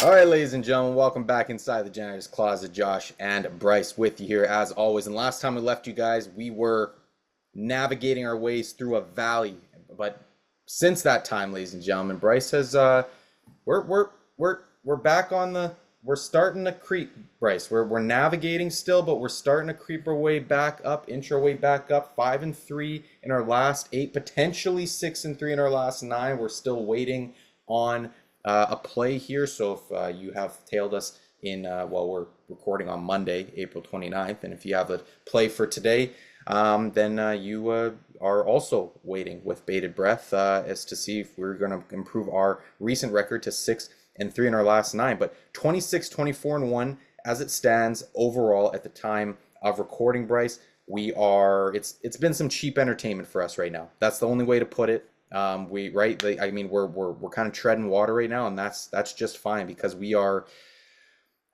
All right, ladies and gentlemen, welcome back inside the Janitor's Closet. Josh and Bryce with you here as always. And last time we left you guys, we were navigating our ways through a valley. But since that time, ladies and gentlemen, Bryce has we're back on the we're starting to creep, Bryce. We're navigating still, but we're starting to creep our way back up, inch our way back up. 5-3 in our last eight, potentially 6-3 in our last nine. We're still waiting on a play here. So if you have tailed us in while we're recording on Monday, April 29th, and if you have a play for today, then you are also waiting with bated breath as to see if we're going to improve our recent record to 6-3 in our last nine. But 26, 24-1 as it stands overall at the time of recording, Bryce. It's been some cheap entertainment for us right now. That's the only way to put it. We're kind of treading water right now, and that's just fine because we are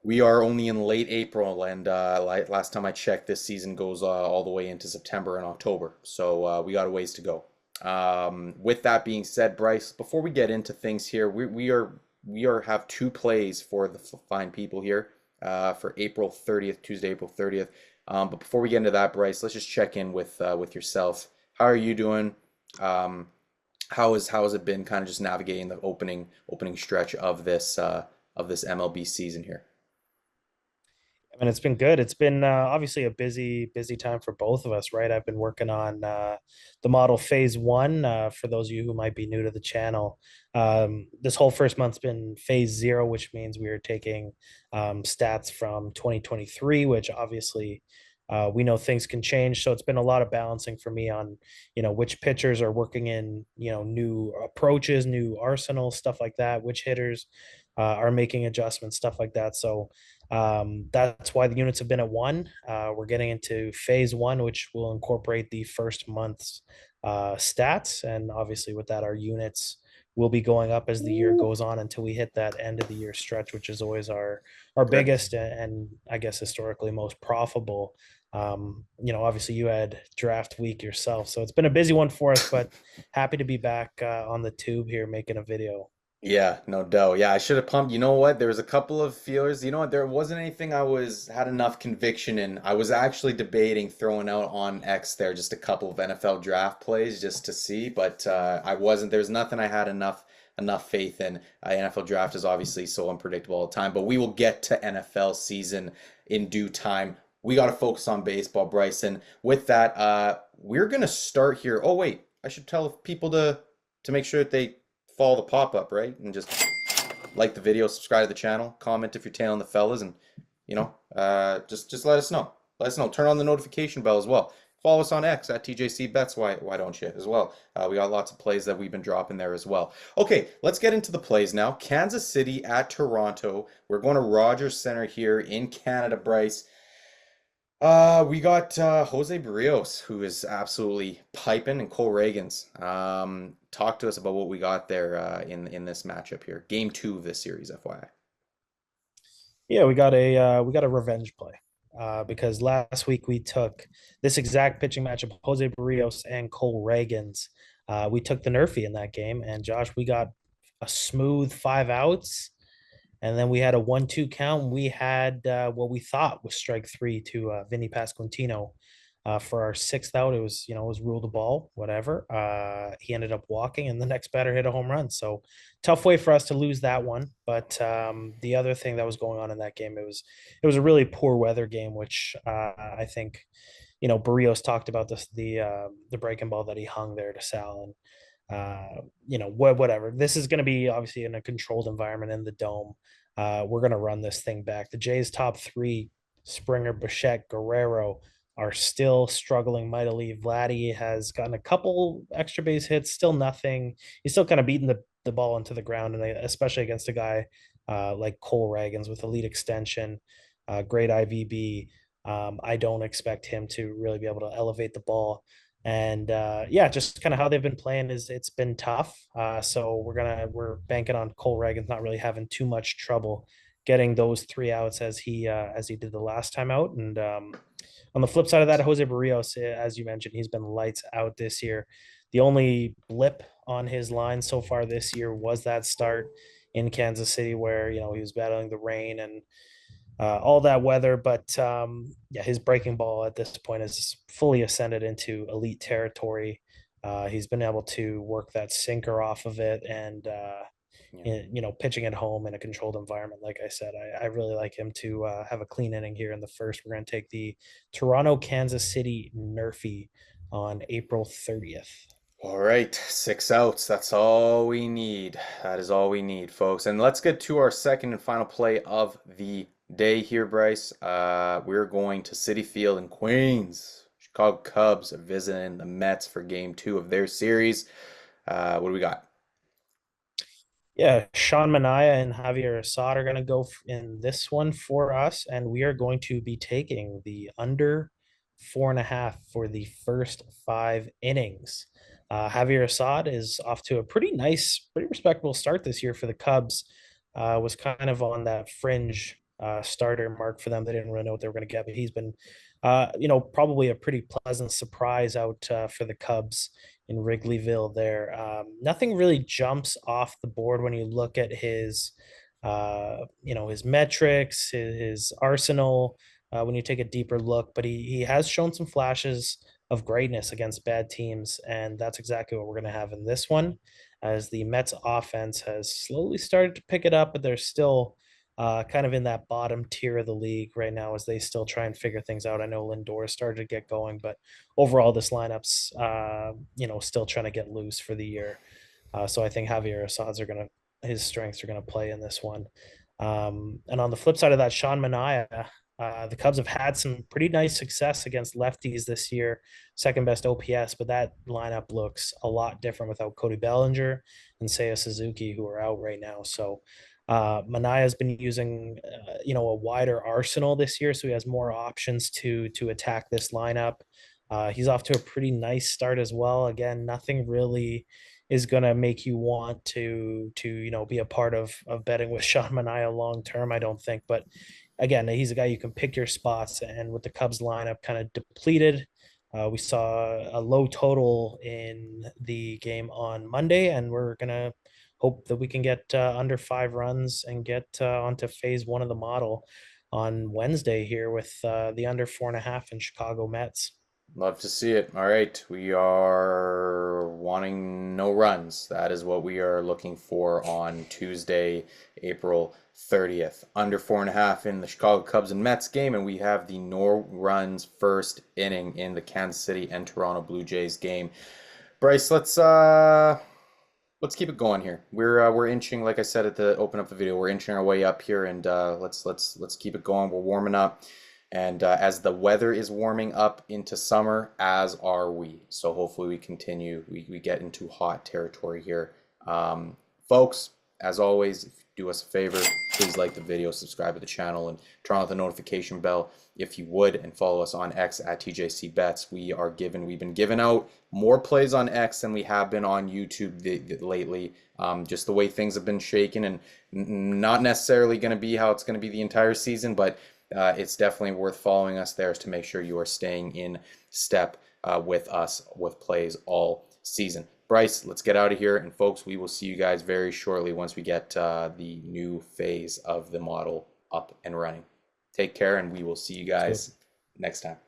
only in late April, and last time I checked, this season goes all the way into September and October, so we got a ways to go. With that being said, Bryce, before we get into things here, we are have two plays for the fine people here for April 30th, Tuesday, April 30th. But before we get into that, Bryce, let's just check in with yourself. How are you doing? How has it been kind of just navigating the opening stretch of this MLB season here? I mean, it's been good. It's been obviously a busy time for both of us, right? I've been working on the model phase one. For those of you who might be new to the channel, this whole first month's been phase zero, which means we are taking stats from 2023, which obviously we know things can change. So it's been a lot of balancing for me on, which pitchers are working in, new approaches, new arsenals, stuff like that, which hitters are making adjustments, stuff like that. So that's why the units have been at one. We're getting into phase one, which will incorporate the first month's stats. And obviously, with that, our units will be going up as the year goes on until we hit that end of the year stretch, which is always our Correct. biggest and I guess historically most profitable. Obviously you had draft week yourself, so it's been a busy one for us, but happy to be back on the tube here making a video. Yeah, no doubt. Yeah, I should have pumped. You know what? There was a couple of feelers. You know what? There wasn't anything I was had enough conviction in. I was actually debating throwing out on X there just a couple of NFL draft plays just to see, but I wasn't. There's nothing I had enough faith in. NFL draft is obviously so unpredictable all the time, but we will get to NFL season in due time. We got to focus on baseball, Bryson. With that, we're gonna start here. Oh wait, I should tell people to make sure that they follow the pop-up, right? And just like the video, subscribe to the channel, comment if you're tailing the fellas, and just let us know. Let us know. Turn on the notification bell as well. Follow us on X at TJC Bets. Why don't you as well? We got lots of plays that we've been dropping there as well. Okay, let's get into the plays now. Kansas City at Toronto. We're going to Rogers Center here in Canada, Bryce. We got Jose Barrios, who is absolutely piping, and Cole Reagans. Talk to us about what we got there in this matchup here. Game two of this series, FYI. Yeah, we got a revenge play. Because last week we took this exact pitching matchup, Jose Barrios and Cole Reagans. We took the Nerfy in that game, and Josh, we got a smooth 5 outs, and then we had a 1-2 count. We had what we thought was strike three to Vinny Pasquantino. For our sixth out, it was ruled a ball, whatever. He ended up walking, and the next batter hit a home run. So tough way for us to lose that one. But the other thing that was going on in that game, it was a really poor weather game, which I think Barrios talked about the breaking ball that he hung there to Sal, and whatever. This is going to be obviously in a controlled environment in the dome. We're going to run this thing back. The Jays' top three, Springer, Bichette, Guerrero, are still struggling mightily. Vladdy has gotten a couple extra base hits, still nothing. He's still kind of beating the ball into the ground, and especially against a guy like Cole Reagans with elite extension, great IVB. I don't expect him to really be able to elevate the ball. And yeah, just kind of how they've been playing is it's been tough. So we're banking on Cole Reagans not really having too much trouble getting those 3 outs as he did the last time out. And on the flip side of that, Jose Barrios, as you mentioned, he's been lights out this year. The only blip on his line so far this year was that start in Kansas City, where he was battling the rain and all that weather. But yeah, his breaking ball at this point is fully ascended into elite territory. He's been able to work that sinker off of it, and Yeah. pitching at home in a controlled environment. Like I said, I really like him to have a clean inning here in the first. We're going to take the Toronto Kansas City Nerfy on April 30th. All right, 6 outs. That's all we need. That is all we need, folks. And let's get to our second and final play of the day here, Bryce. We're going to Citi Field in Queens. Chicago Cubs are visiting the Mets for game 2 of their series. What do we got? Yeah, Sean Manaea and Javier Assad are going to go in this one for us, and we are going to be taking the under 4.5 for the first 5 innings. Javier Assad is off to a pretty nice, pretty respectable start this year for the Cubs. Was kind of on that fringe starter mark for them. They didn't really know what they were going to get, but he's been, probably a pretty pleasant surprise out for the Cubs in Wrigleyville there. Nothing really jumps off the board when you look at his metrics, his arsenal, when you take a deeper look, but he has shown some flashes of greatness against bad teams, and that's exactly what we're going to have in this one, as the Mets offense has slowly started to pick it up, but they're still kind of in that bottom tier of the league right now as they still try and figure things out. I know Lindor started to get going, but overall, this lineup's still trying to get loose for the year. So I think Javier Assad's his strengths are gonna play in this one. And on the flip side of that, Sean Manaea, the Cubs have had some pretty nice success against lefties this year, second best OPS, but that lineup looks a lot different without Cody Bellinger and Seiya Suzuki, who are out right now. So Manaea has been using, a wider arsenal this year, so he has more options to attack this lineup. He's off to a pretty nice start as well. Again, nothing really is going to make you want to be a part of betting with Sean Manaea long term, I don't think. But again, he's a guy you can pick your spots, and with the Cubs lineup kind of depleted, we saw a low total in the game on Monday, and we're gonna hope that we can get under 5 runs and get onto phase one of the model on Wednesday here with the under 4.5 in Chicago Mets. Love to see it. All right, we are wanting no runs. That is what we are looking for on Tuesday, April 30th. Under 4.5 in the Chicago Cubs and Mets game, and we have the no runs first inning in the Kansas City and Toronto Blue Jays game. Bryce, let's keep it going here. We're inching, like I said at the open up the video, we're inching our way up here, and let's keep it going. We're warming up. And as the weather is warming up into summer, as are we. So hopefully we continue, we get into hot territory here. Folks, as always, if you do us a favor, please like the video, subscribe to the channel, and turn on the notification bell if you would, and follow us on X at TJC Bets. We've been giving out more plays on X than we have been on YouTube lately. Just the way things have been shaking, and not necessarily going to be how it's going to be the entire season, but it's definitely worth following us there to make sure you are staying in step with us with plays all season. Bryce, let's get out of here. And folks, we will see you guys very shortly once we get the new phase of the model up and running. Take care, and we will see you guys next time.